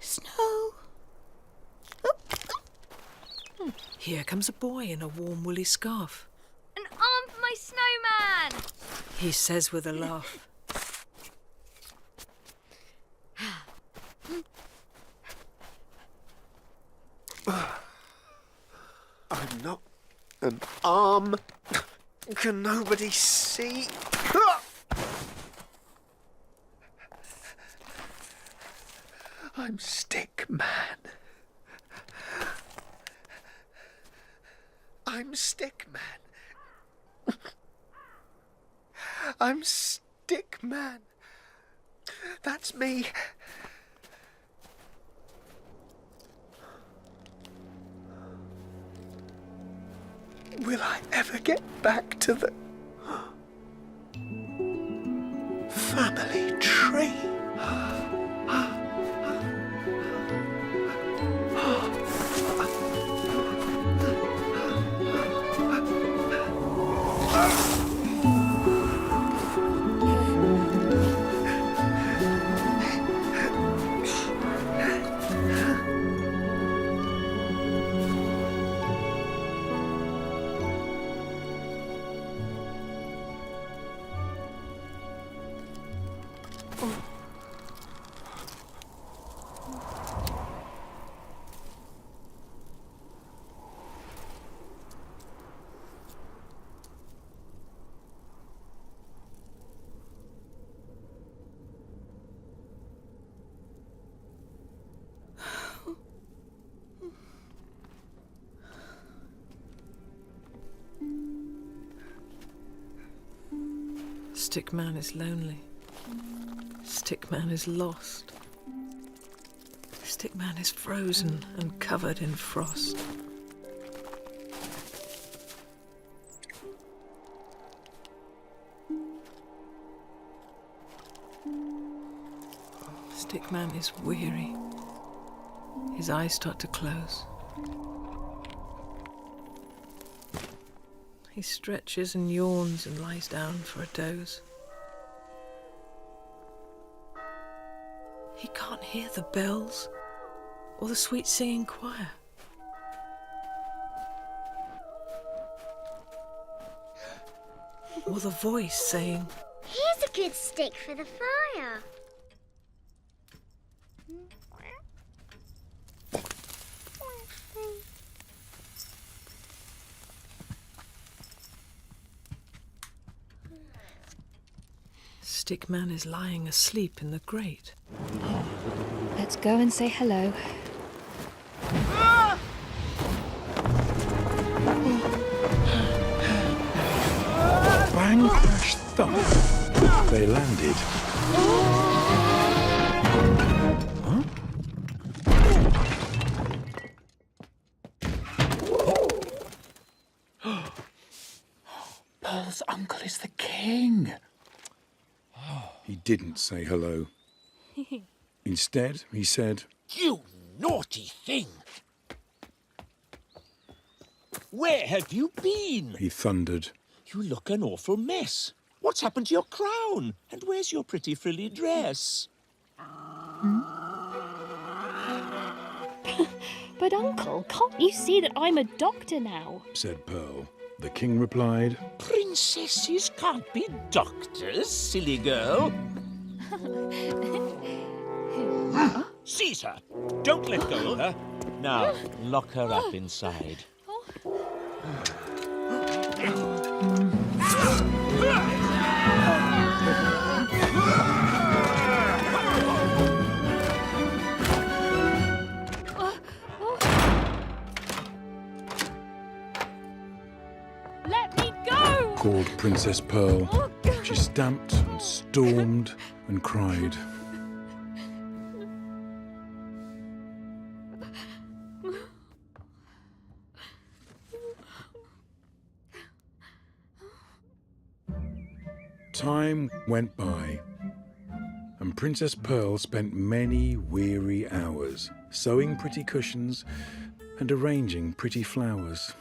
Snow. Here comes a boy in a warm woolly scarf. An arm for my snowman! He says with a laugh. I'm not an arm. Can nobody see? I'm Stickman. I'm Stickman. I'm Stickman. That's me. Will I ever get back to the family tree? Stickman is lonely. Stickman is lost. Stickman is frozen and covered in frost. Stickman is weary. His eyes start to close. He stretches and yawns and lies down for a doze. He can't hear the bells or the sweet singing choir. Or the voice saying, "Here's a good stick for the fire." Stickman is lying asleep in the grate. Let's go and say hello. Bang, crash, thump. They landed. Huh? Paul's uncle is the king. He didn't say hello. Instead, he said, "You naughty thing! Where have you been? He thundered. You look an awful mess. What's happened to your crown? And where's your pretty frilly dress?" But Uncle, can't you see that I'm a doctor now? Said Pearl. The king replied, "Princesses can't be doctors, silly girl." Seize her. Don't let go of her. Now, lock her up inside. Let me go! called Princess Pearl. She stamped and stormed and cried. Time went by, and Princess Pearl spent many weary hours sewing pretty cushions and arranging pretty flowers.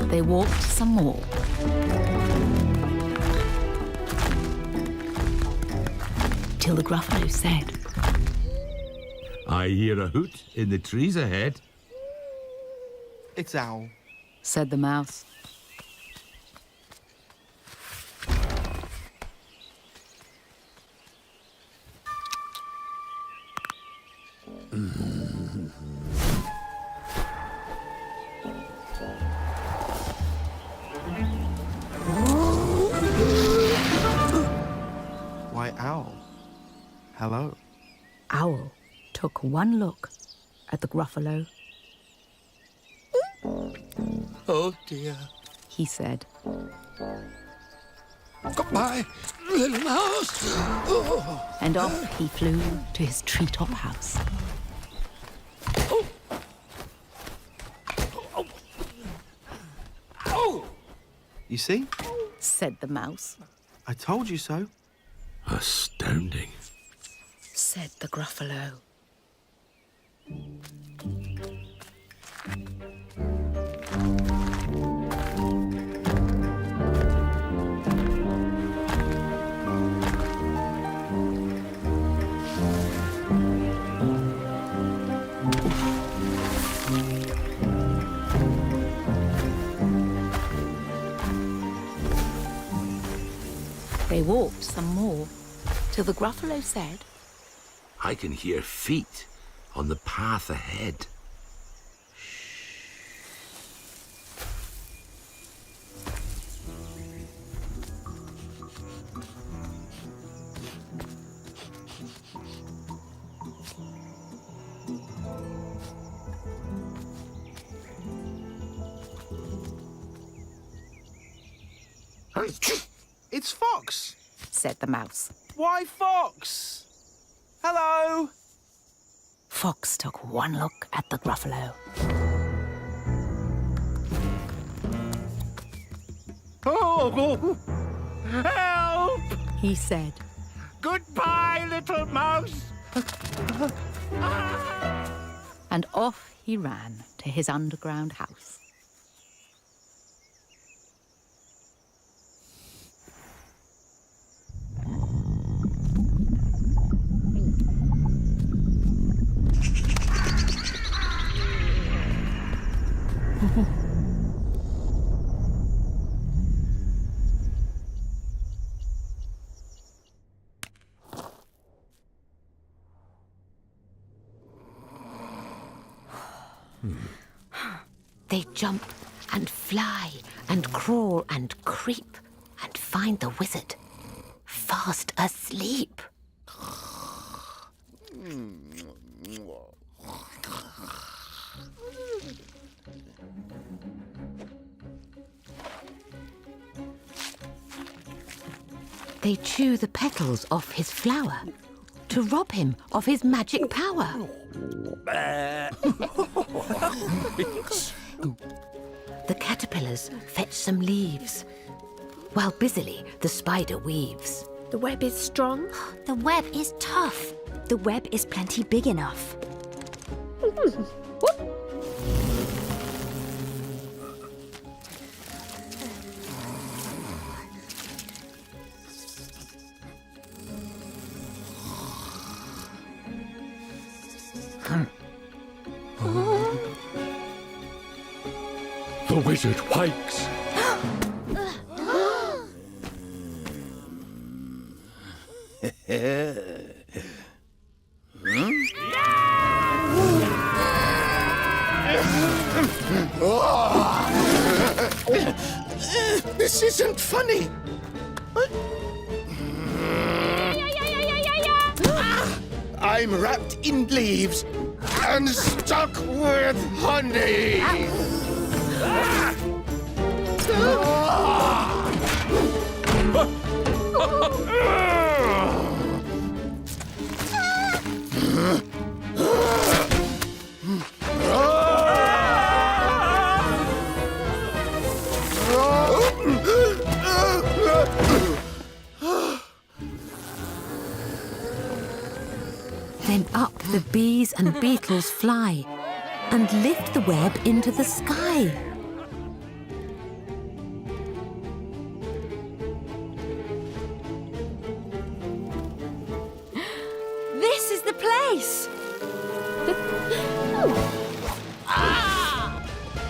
They walked some more. Till the Gruffalo said, I hear a hoot in the trees ahead. It's Owl. said the mouse. Why, Owl. Hello. Owl took one look at the Gruffalo. Oh, dear. He said, Goodbye, little mouse. Oh. and off he flew to his treetop house. You see? Said the mouse. I told you so. Astounding. Said the Gruffalo. They walked some more, till the Gruffalo said, I can hear feet on the path ahead. It's Fox. said the mouse. Why, Fox? Hello. Fox took one look at the Gruffalo. Oh, help! He said, Goodbye, little mouse! and off he ran to his underground house. They jump and fly and crawl and creep and find the wizard fast asleep. They chew the petals off his flower to rob him of his magic power. The caterpillars fetch some leaves, while busily the spider weaves. The web is strong. The web is tough. The web is plenty big enough. The wizard wakes. This isn't funny. I'm wrapped in leaves and stuck with honey. The bees and beetles fly and lift the web into the sky. This is the place!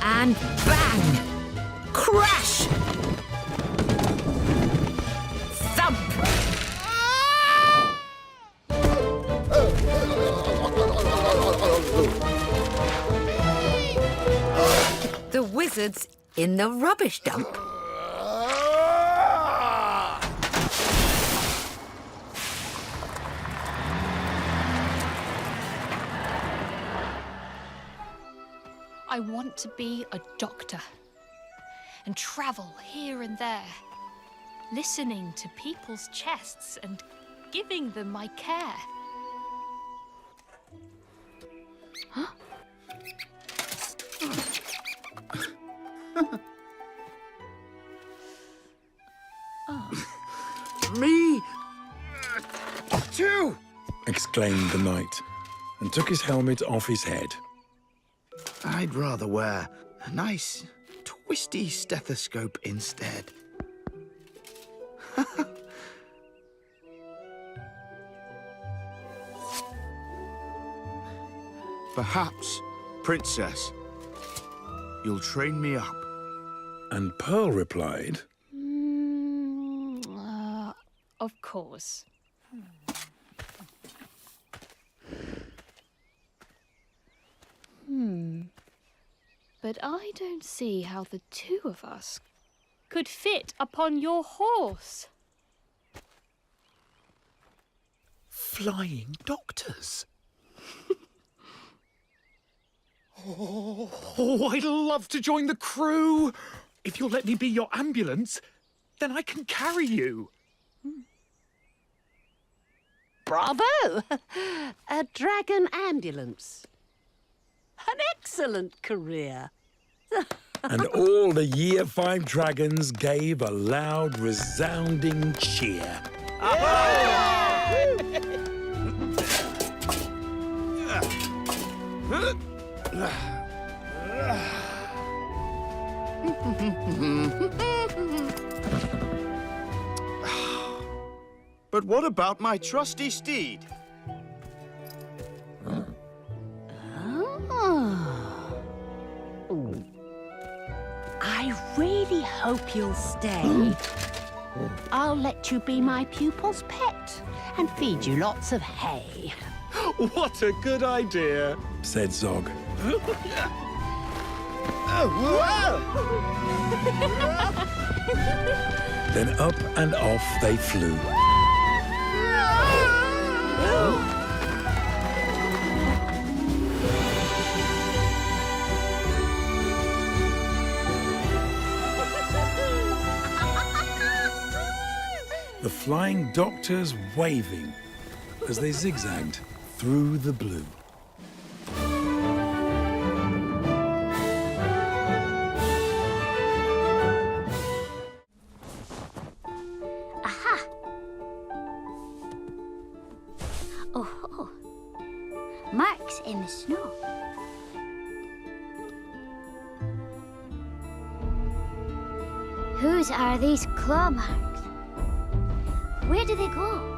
And bang! Crash! Thump! The wizard's in the rubbish dump. I want to be a doctor and travel here and there, listening to people's chests and giving them my care. Huh? Me too! Exclaimed the knight, and took his helmet off his head. I'd rather wear a nice, twisty stethoscope instead. Perhaps, Princess, you'll train me up. And Pearl replied, Of course. But I don't see how the two of us could fit upon your horse. Flying doctors. Oh, I'd love to join the crew. If you'll let me be your ambulance, then I can carry you. Bravo! A dragon ambulance. An excellent career. and all the Year 5 dragons gave a loud, resounding cheer. But what about my trusty steed? I really hope you'll stay. I'll let you be my pupil's pet and feed you lots of hay. What a good idea, said Zog. Then up and off they flew. The flying doctors waving as they zigzagged through the blue. Aha! Oh, marks in the snow. Whose are these claw marks? Where do they go?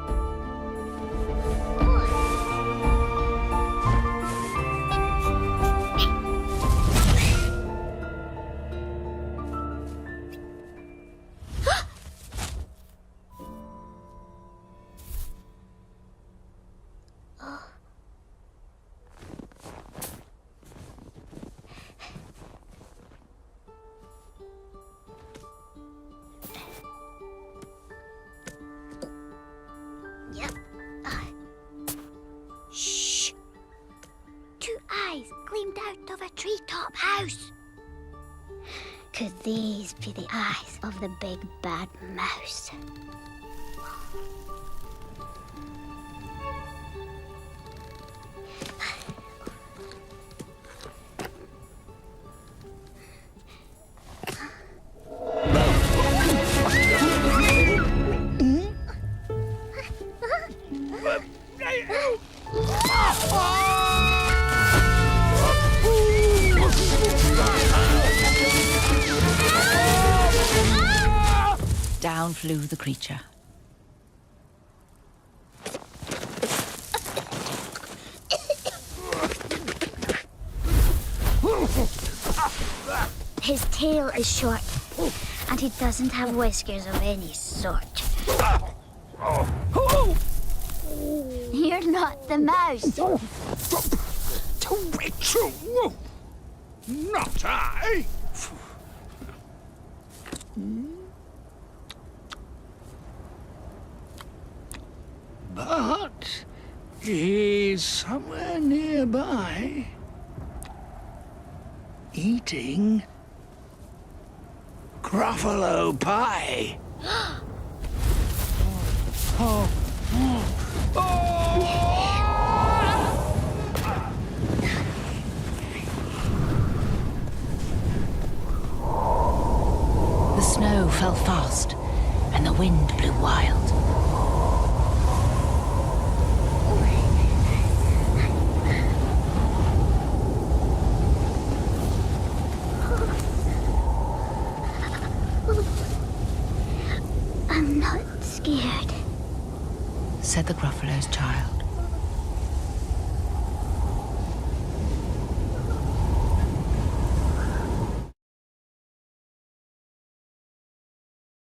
Yep. Shh! 2 eyes gleamed out of a treetop house. Could these be the eyes of the big bad mouse? flew the creature. His tail is short, and he doesn't have whiskers of any sort. You're not the mouse. True. Not I. But he's somewhere nearby, eating Gruffalo pie. The snow fell fast, and the wind blew wild. I'm not scared, Said the Gruffalo's child.